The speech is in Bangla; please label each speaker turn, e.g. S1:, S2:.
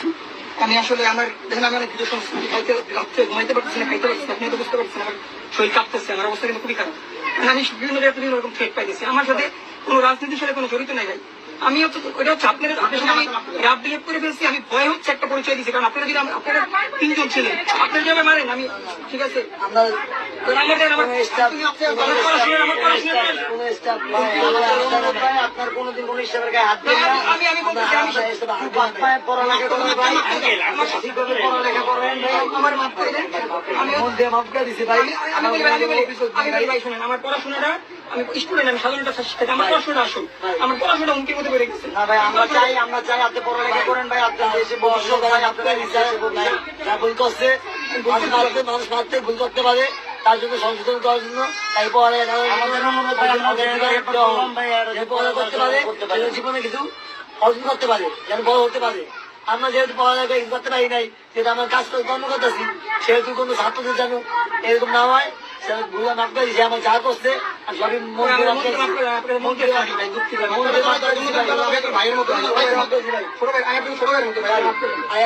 S1: করছি। আমি আসলে আমার দেখেন আমি অনেক ভিডিও সংস্কৃতি রাত্রে ঘুমাইতে পারতেছি না, খাইতে পারতেছি না, আপনি তো বুঝতে পারছেন আমার শরীর কাঁপতেছে, আমার অবস্থা কিন্তু খুবই খারাপ। আমি বিভিন্ন রকম থ্রেট পাইতেছি। আমার সাথে কোনো রাজনীতির সাথে কোনো জড়িত নাই ভাই। আমি হচ্ছে ওটা হচ্ছে আপনাদের সাথে আমি রাত বিহেভ করে ফেলছি। আমি ভয় হচ্ছে একটা পরিচয় দিচ্ছি, কারণ আপনারা যদি আপনারা 3 জন ছিলেন, আপনারা যেভাবে মারেন আমি ঠিক আছে
S2: আপনার কোনদিন কোন হিসাবের গায়ে হাত দেন না।
S1: আমি বলতেছি আমি
S2: পড়ালেখা করেন ভাই, ঠিকভাবে পড়ালেখা করেন ভাই।
S1: আমার মাফ করে দেন। আমি
S2: মন দিয়ে মাফ করে দিছি ভাই।
S1: আমি বলি ভাই শুনেন, আমার পড়াশোনাটা আমি স্টুডেন্ট, আমি সাধারণটা শিক্ষার্থী, আমার পড়াশোনাটা আসুন, আমার পড়াশোনাটা হুমকির মধ্যে পড়ে গেছে।
S2: না ভাই আমরা চাই আপনি পড়ালেখা করেন ভাই, আপনার দেশে বসে ভাই, আপনার যা ভুল করছে মানুষ মারতে ভুল করতে পারে, তার জন্য সংশোধন করার জন্য তাই পরে করতে পারে, জীবনে কিছু অর্জন করতে পারে, যেন বড় হতে পারে। আমরা যেহেতু পড়ালেখা করতে পারি নাই, যেহেতু আমার কাজ কর্ম করতেছি, সেহেতু কোনো ছাত্রদের যেন এরকম না হয় ভুল মাফ করে দিয়েছে। আমার যা করছে সবই মন
S1: ভাইয়ের মতো ছোট ভাইয়ের মতো ভাই